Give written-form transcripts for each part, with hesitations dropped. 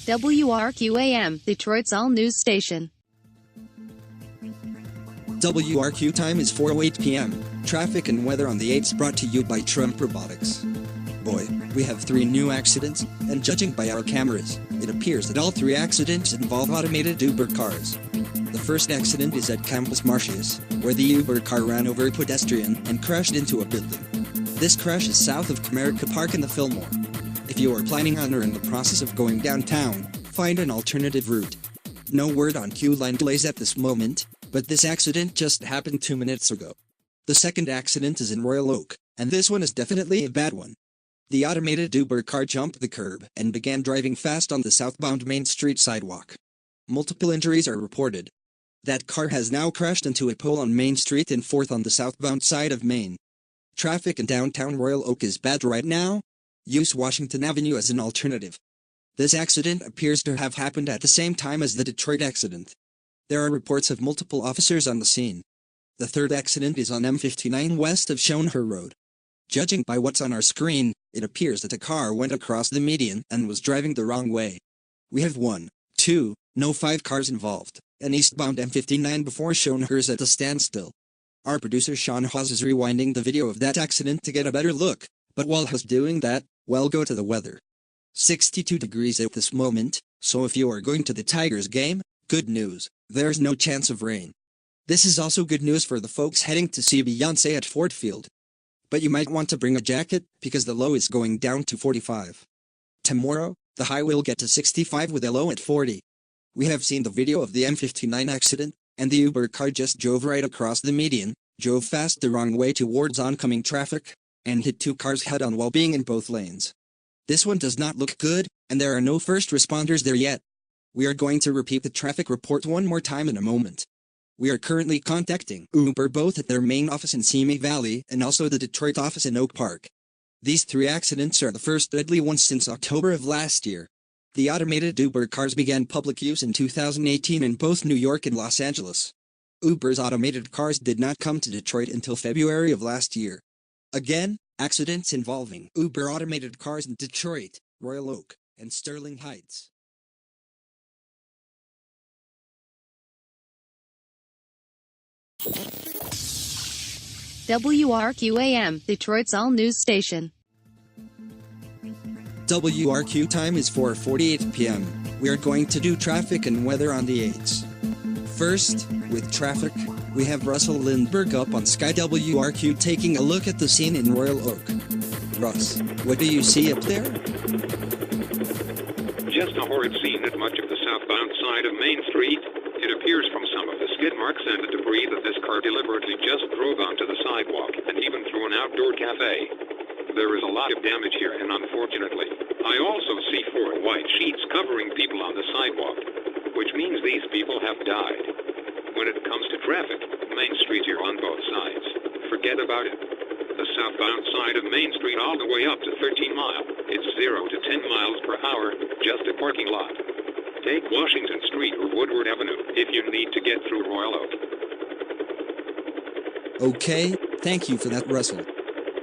WRQAM, Detroit's all-news station. WRQ time is 4:08 p.m. Traffic and weather on the 8s brought to you by Trump Robotics. Boy, we have 3 new accidents, and judging by our cameras, it appears that all 3 accidents involve automated Uber cars. The first accident is at Campus Martius, where the Uber car ran over a pedestrian and crashed into a building. This crash is south of Comerica Park in the Fillmore. If you are planning on or in the process of going downtown, find an alternative route. No word on queue line delays at this moment, but this accident just happened 2 minutes ago. The second accident is in Royal Oak, and this one is definitely a bad one. The automated Uber car jumped the curb and began driving fast on the southbound Main Street sidewalk. Multiple injuries are reported. That car has now crashed into a pole on Main Street and 4th on the southbound side of Main. Traffic in downtown Royal Oak is bad right now. Use Washington Avenue as an alternative. This accident appears to have happened at the same time as the Detroit accident. There are reports of multiple officers on the scene. The third accident is on M59 west of Schoenherr Road. Judging by what's on our screen, it appears that a car went across the median and was driving the wrong way. We have 5 cars involved, an eastbound M59 before Schoenherr's at a standstill. Our producer Sean Hawes is rewinding the video of that accident to get a better look, but while he's doing that, we'll go to the weather. 62 degrees at this moment, so if you are going to the Tigers game, good news, there's no chance of rain. This is also good news for the folks heading to see Beyoncé at Ford Field. But you might want to bring a jacket, because the low is going down to 45. Tomorrow, the high will get to 65 with a low at 40. We have seen the video of the M59 accident, and the Uber car just drove right across the median, drove fast the wrong way towards oncoming traffic, and hit 2 cars head-on while being in both lanes. This one does not look good, and there are no first responders there yet. We are going to repeat the traffic report one more time in a moment. We are currently contacting Uber both at their main office in Simi Valley and also the Detroit office in Oak Park. These 3 accidents are the first deadly ones since October of last year. The automated Uber cars began public use in 2018 in both New York and Los Angeles. Uber's automated cars did not come to Detroit until February of last year. Again, accidents involving Uber automated cars in Detroit, Royal Oak, and Sterling Heights. WRQAM, Detroit's all-news station. WRQ time is 4:48 p.m. We are going to do traffic and weather on the 8s. First, with traffic, we have Russell Lindbergh up on Sky WRQ taking a look at the scene in Royal Oak. Russ, what do you see up there? Just a horrid scene at much of the southbound side of Main Street. It appears from some of the skid marks and the debris that this car deliberately just drove onto the sidewalk and even through an outdoor cafe. There is a lot of damage here, and unfortunately, I also see 4 white sheets covering people on the sidewalk, which means these people have died. When it comes to traffic, Main Street here on both sides. Forget about it. The southbound side of Main Street all the way up to 13 Mile. It's 0 to 10 miles per hour, just a parking lot. Take Washington Street or Woodward Avenue if you need to get through Royal Oak. Okay, thank you for that, Russell.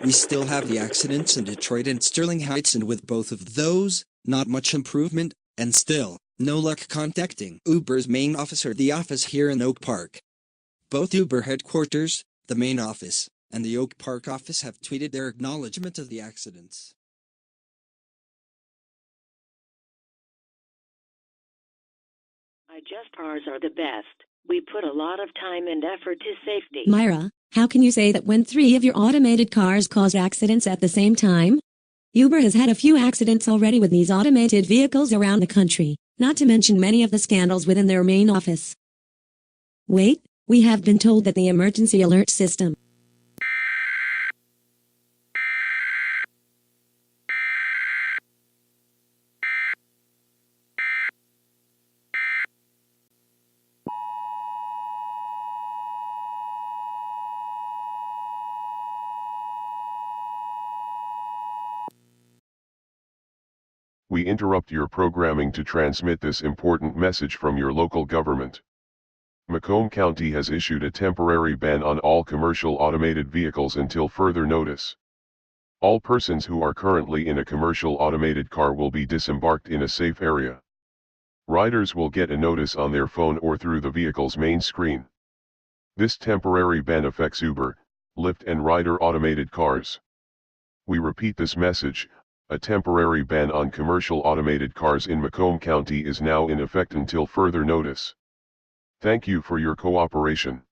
We still have the accidents in Detroit and Sterling Heights, and with both of those, not much improvement, and still, no luck contacting Uber's main office or the office here in Oak Park. Both Uber headquarters, the main office, and the Oak Park office have tweeted their acknowledgement of the accidents. Just cars are the best. We put a lot of time and effort to safety. Myra, how can you say that when 3 of your automated cars cause accidents at the same time? Uber has had a few accidents already with these automated vehicles around the country, not to mention many of the scandals within their main office. Wait, we have been told that the emergency alert system We interrupt your programming to transmit this important message from your local government. Macomb County has issued a temporary ban on all commercial automated vehicles until further notice. All persons who are currently in a commercial automated car will be disembarked in a safe area. Riders will get a notice on their phone or through the vehicle's main screen. This temporary ban affects Uber, Lyft and rider automated cars. We repeat this message: a temporary ban on commercial automated cars in Macomb County is now in effect until further notice. Thank you for your cooperation.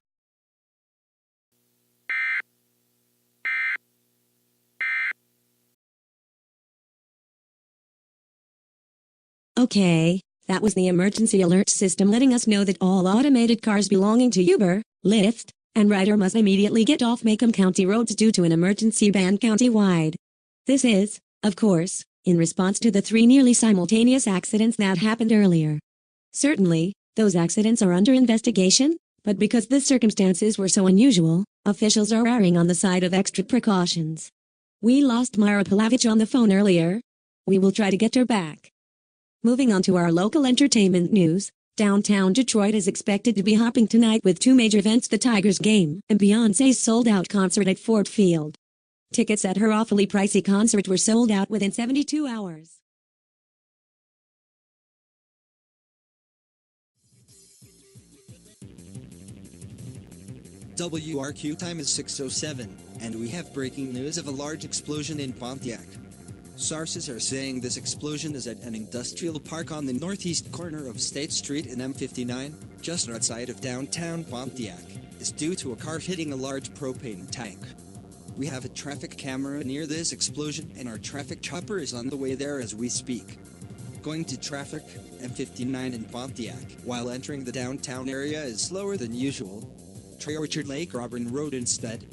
Okay, that was the emergency alert system letting us know that all automated cars belonging to Uber, Lyft, and Ryder must immediately get off Macomb County roads due to an emergency ban countywide. This is, of course, in response to the 3 nearly simultaneous accidents that happened earlier. Certainly, those accidents are under investigation, but because the circumstances were so unusual, officials are erring on the side of extra precautions. We lost Myra Palavich on the phone earlier. We will try to get her back. Moving on to our local entertainment news, downtown Detroit is expected to be hopping tonight with 2 major events: the Tigers game and Beyoncé's sold-out concert at Ford Field. Tickets at her awfully pricey concert were sold out within 72 hours. WRQ time is 6:07, and we have breaking news of a large explosion in Pontiac. Sources are saying this explosion is at an industrial park on the northeast corner of State Street and M59, just outside of downtown Pontiac, is due to a car hitting a large propane tank. We have a traffic camera near this explosion, and our traffic chopper is on the way there as we speak. Going to traffic, M59 in Pontiac, while entering the downtown area is slower than usual. Try Orchard Lake Robin Road instead.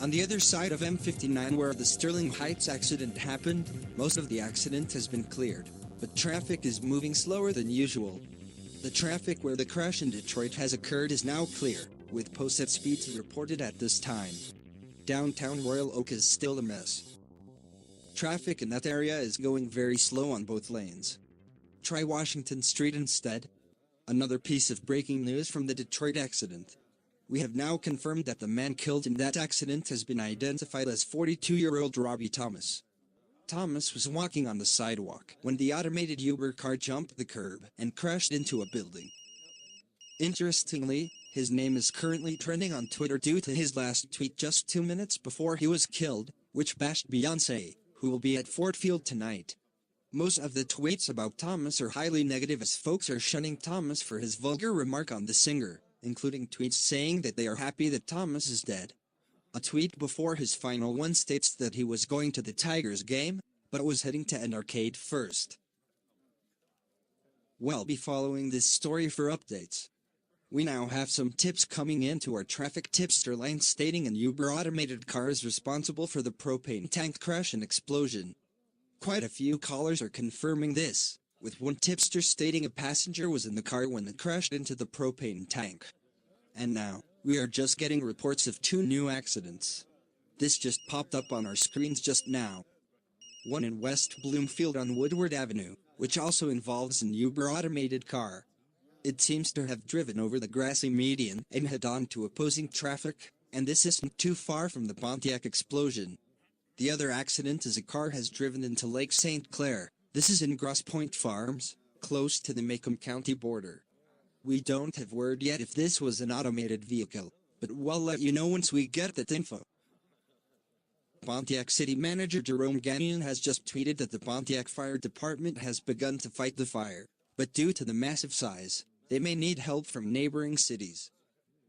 On the other side of M59 where the Sterling Heights accident happened, most of the accident has been cleared, but traffic is moving slower than usual. The traffic where the crash in Detroit has occurred is now clear, with posted speeds reported at this time. Downtown Royal Oak is still a mess. Traffic in that area is going very slow on both lanes. Try Washington Street instead. Another piece of breaking news from the Detroit accident. We have now confirmed that the man killed in that accident has been identified as 42-year-old Robbie Thomas. Thomas was walking on the sidewalk when the automated Uber car jumped the curb and crashed into a building. Interestingly, his name is currently trending on Twitter due to his last tweet just 2 minutes before he was killed, which bashed Beyoncé, who will be at Ford Field tonight. Most of the tweets about Thomas are highly negative as folks are shunning Thomas for his vulgar remark on the singer, including tweets saying that they are happy that Thomas is dead. A tweet before his final one states that he was going to the Tigers game, but was heading to an arcade first. We'll be following this story for updates. We now have some tips coming into our traffic tipster line stating an Uber automated car is responsible for the propane tank crash and explosion. Quite a few callers are confirming this, with one tipster stating a passenger was in the car when it crashed into the propane tank. And now, we are just getting reports of 2 new accidents. This just popped up on our screens just now. One in West Bloomfield on Woodward Avenue, which also involves an Uber automated car. It seems to have driven over the grassy median and head on to opposing traffic, and this isn't too far from the Pontiac explosion. The other accident is a car has driven into Lake St. Clair. This is in Grosse Pointe Farms, close to the Macomb County border. We don't have word yet if this was an automated vehicle, but we'll let you know once we get that info. Pontiac City Manager Jerome Gagnon has just tweeted that the Pontiac Fire Department has begun to fight the fire, but due to the massive size, they may need help from neighboring cities.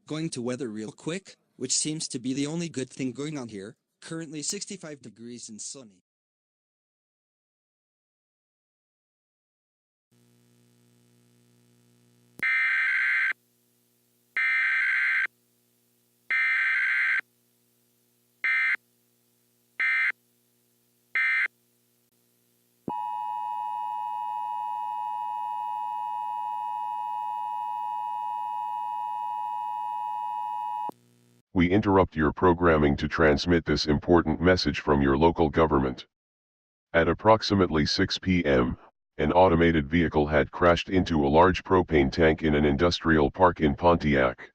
Going to weather real quick, which seems to be the only good thing going on here, currently 65 degrees and sunny. We interrupt your programming to transmit this important message from your local government. At approximately 6 p.m., an automated vehicle had crashed into a large propane tank in an industrial park in Pontiac.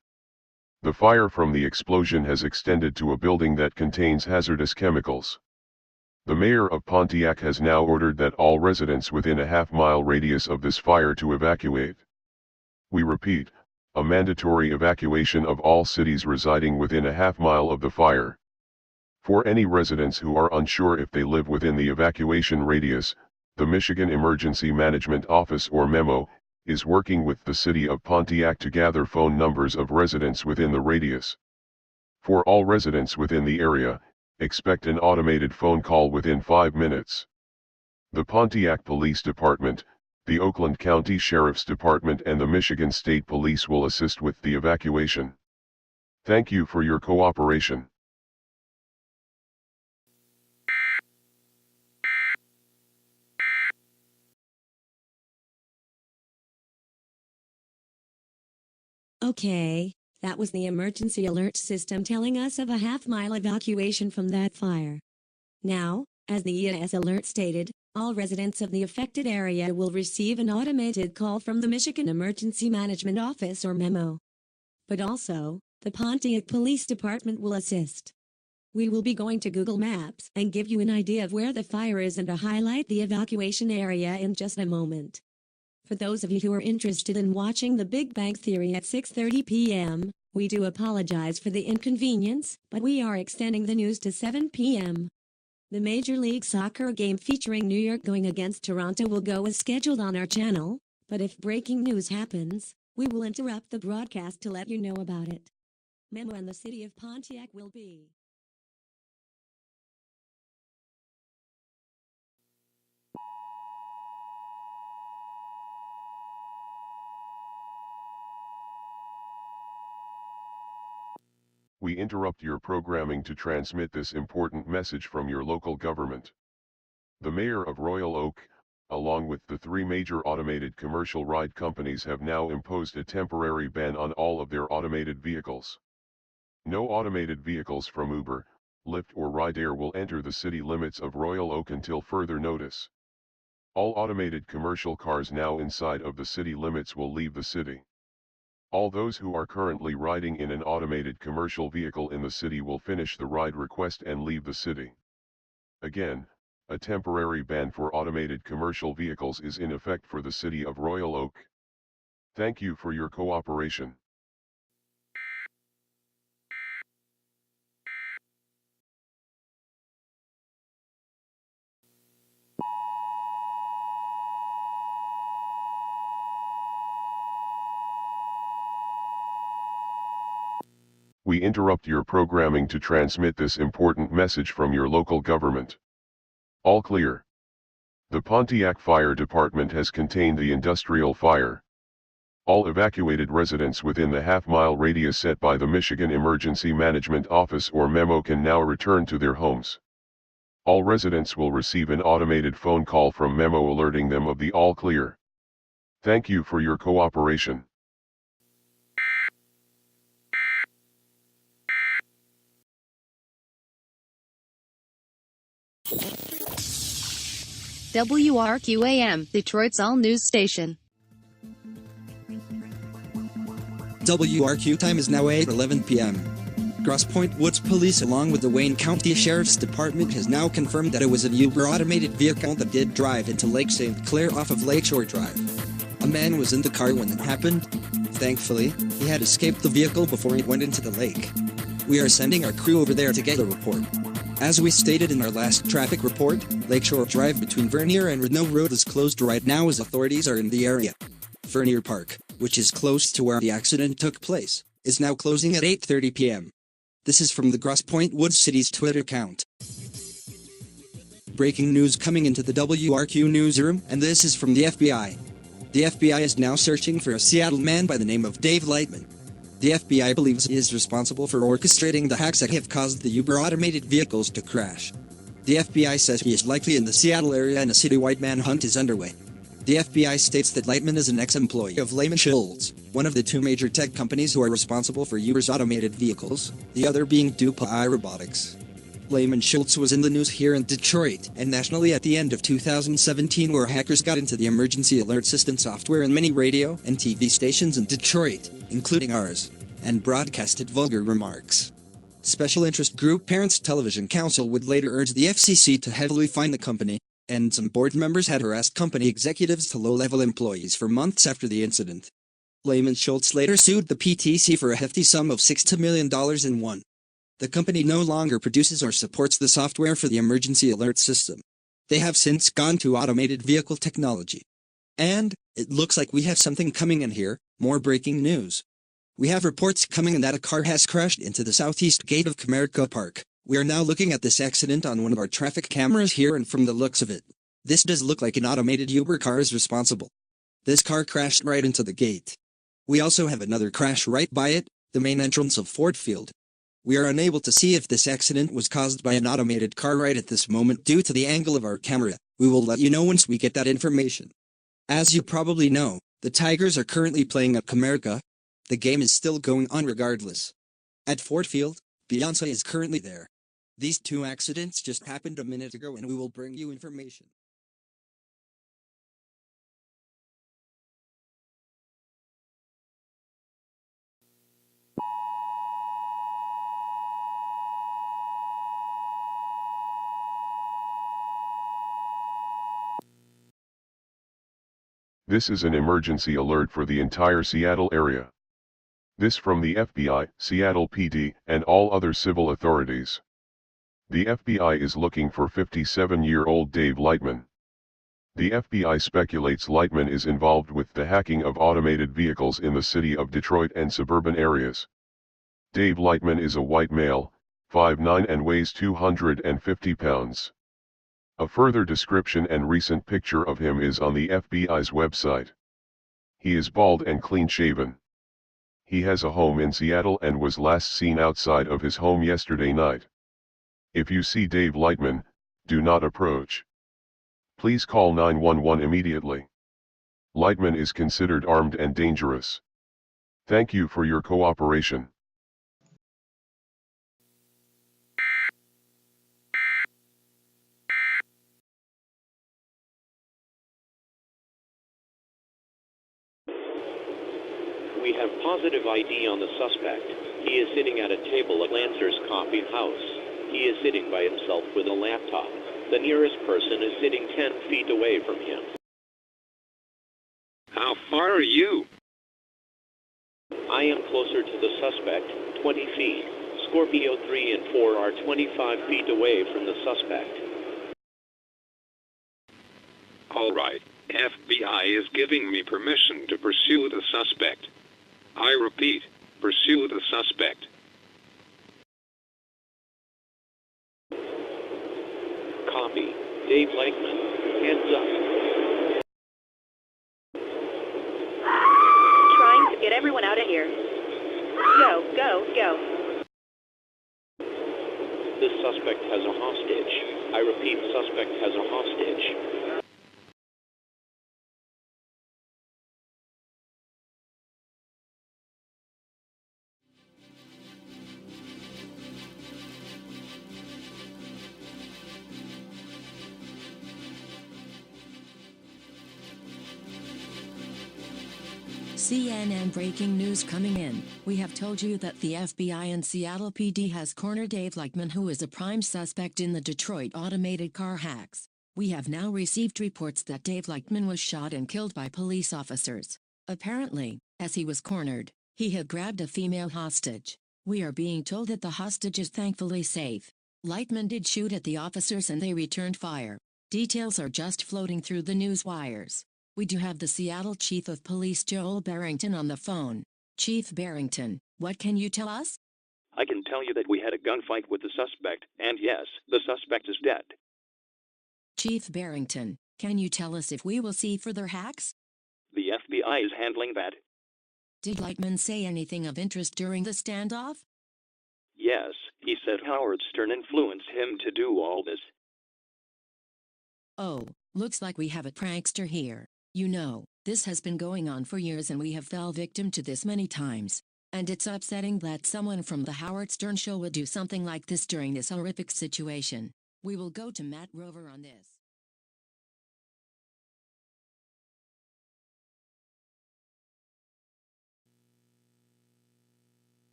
The fire from the explosion has extended to a building that contains hazardous chemicals. The mayor of Pontiac has now ordered that all residents within a half-mile radius of this fire to evacuate. We repeat, a mandatory evacuation of all cities residing within a half-mile of the fire. For any residents who are unsure if they live within the evacuation radius, the Michigan Emergency Management Office or MEMO, is working with the city of Pontiac to gather phone numbers of residents within the radius. For all residents within the area, expect an automated phone call within 5 minutes. The Pontiac Police Department, the Oakland County Sheriff's Department and the Michigan State Police will assist with the evacuation. Thank you for your cooperation. Okay, that was the emergency alert system telling us of a half-mile evacuation from that fire. Now, as the EAS alert stated, all residents of the affected area will receive an automated call from the Michigan Emergency Management Office or MEMO. But also, the Pontiac Police Department will assist. We will be going to Google Maps and give you an idea of where the fire is and to highlight the evacuation area in just a moment. For those of you who are interested in watching The Big Bang Theory at 6:30 p.m., we do apologize for the inconvenience, but we are extending the news to 7 p.m. The Major League Soccer game featuring New York going against Toronto will go as scheduled on our channel, but if breaking news happens, we will interrupt the broadcast to let you know about it. MEMO and the city of Pontiac will be. We interrupt your programming to transmit this important message from your local government. The mayor of Royal Oak, along with the 3 major automated commercial ride companies, have now imposed a temporary ban on all of their automated vehicles. No automated vehicles from Uber, Lyft or Ryder will enter the city limits of Royal Oak until further notice. All automated commercial cars now inside of the city limits will leave the city. All those who are currently riding in an automated commercial vehicle in the city will finish the ride request and leave the city. Again, a temporary ban for automated commercial vehicles is in effect for the city of Royal Oak. Thank you for your cooperation. We interrupt your programming to transmit this important message from your local government. All clear. The Pontiac Fire Department has contained the industrial fire. All evacuated residents within the half-mile radius set by the Michigan Emergency Management Office or MEMO can now return to their homes. All residents will receive an automated phone call from MEMO alerting them of the all clear. Thank you for your cooperation. WRQAM, Detroit's all-news station. WRQ time is now 8:11 p.m. Grosse Pointe Woods Police along with the Wayne County Sheriff's Department has now confirmed that it was an Uber automated vehicle that did drive into Lake St. Clair off of Lakeshore Drive. A man was in the car when it happened. Thankfully, he had escaped the vehicle before he went into the lake. We are sending our crew over there to get a report. As we stated in our last traffic report, Lakeshore Drive between Vernier and Renault Road is closed right now as authorities are in the area. Vernier Park, which is close to where the accident took place, is now closing at 8:30 p.m. This is from the Grosse Pointe Woods City's Twitter account. Breaking news coming into the WRQ newsroom, and this is from the FBI. The FBI is now searching for a Seattle man by the name of Dave Lightman. The FBI believes he is responsible for orchestrating the hacks that have caused the Uber automated vehicles to crash. The FBI says he is likely in the Seattle area and a citywide manhunt is underway. The FBI states that Lightman is an ex-employee of Lehman Schultz, one of the 2 major tech companies who are responsible for Uber's automated vehicles, the other being DuPont Robotics. Lehman Schultz was in the news here in Detroit and nationally at the end of 2017 where hackers got into the emergency alert system software in many radio and TV stations in Detroit, including ours, and broadcasted vulgar remarks. Special Interest Group Parents Television Council would later urge the FCC to heavily fine the company, and some board members had harassed company executives to low-level employees for months after the incident. Lehman Schultz later sued the PTC for a hefty sum of $60 million and won. The company no longer produces or supports the software for the emergency alert system. They have since gone to automated vehicle technology. And it looks like we have something coming in here, more breaking news. We have reports coming in that a car has crashed into the southeast gate of Comerica Park. We are now looking at this accident on one of our traffic cameras here, and from the looks of it, this does look like an automated Uber car is responsible. This car crashed right into the gate. We also have another crash right by it, the main entrance of Ford Field. We are unable to see if this accident was caused by an automated car right at this moment due to the angle of our camera. We will let you know once we get that information. As you probably know, the Tigers are currently playing at Comerica. The game is still going on regardless. At Ford Field, Beyonce is currently there. These two accidents just happened a minute ago, and we will bring you information. This is an emergency alert for the entire Seattle area. This from the FBI, Seattle PD, and all other civil authorities. The FBI is looking for 57-year-old Dave Lightman. The FBI speculates Lightman is involved with the hacking of automated vehicles in the city of Detroit and suburban areas. Dave Lightman is a white male, 5'9" and weighs 250 pounds. A further description and recent picture of him is on the FBI's website. He is bald and clean-shaven. He has a home in Seattle and was last seen outside of his home yesterday night. If you see Dave Lightman, do not approach. Please call 911 immediately. Lightman is considered armed and dangerous. Thank you for your cooperation. We have positive ID on the suspect. He is sitting at a table at Lancer's Coffee House. He is sitting by himself with a laptop. The nearest person is sitting 10 feet away from him. How far are you? I am closer to the suspect, 20 feet. Scorpio 3 and 4 are 25 feet away from the suspect. All right. FBI is giving me permission to pursue the suspect. I repeat, pursue the suspect. Copy. Dave Lightman, hands up. Trying to get everyone out of here. Go, go, go. This suspect has a hostage. I repeat, suspect has a hostage. CNN breaking news coming in. We have told you that the FBI and Seattle PD has cornered Dave Lightman, who is a prime suspect in the Detroit automated car hacks. We have now received reports that Dave Lightman was shot and killed by police officers. Apparently, as he was cornered, he had grabbed a female hostage. We are being told that the hostage is thankfully safe. Lightman did shoot at the officers and they returned fire. Details are just floating through the news wires. We do have the Seattle Chief of Police Joel Barrington on the phone. Chief Barrington, what can you tell us? I can tell you that we had a gunfight with the suspect, and yes, the suspect is dead. Chief Barrington, can you tell us if we will see further hacks? The FBI is handling that. Did Lightman say anything of interest during the standoff? Yes, he said Howard Stern influenced him to do all this. Oh, looks like we have a prankster here. You know, this has been going on for years and we have fell victim to this many times. And it's upsetting that someone from the Howard Stern show would do something like this during this horrific situation. We will go to Matt Rover on this.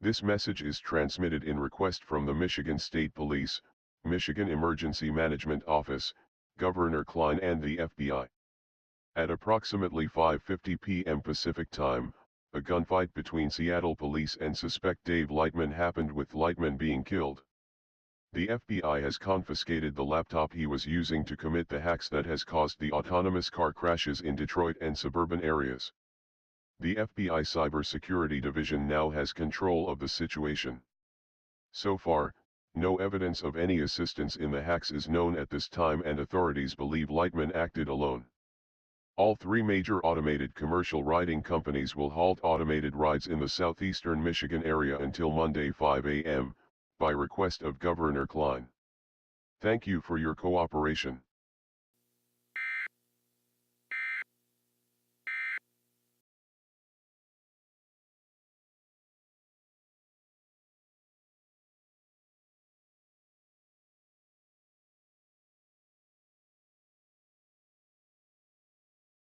This message is transmitted in request from the Michigan State Police, Michigan Emergency Management Office, Governor Klein and the FBI. At approximately 5:50 p.m. Pacific Time, a gunfight between Seattle police and suspect Dave Lightman happened with Lightman being killed. The FBI has confiscated the laptop he was using to commit the hacks that has caused the autonomous car crashes in Detroit and suburban areas. The FBI Cybersecurity Division now has control of the situation. So far, no evidence of any assistance in the hacks is known at this time, and authorities believe Lightman acted alone. All three major automated commercial riding companies will halt automated rides in the southeastern Michigan area until Monday 5 a.m., by request of Governor Klein. Thank you for your cooperation.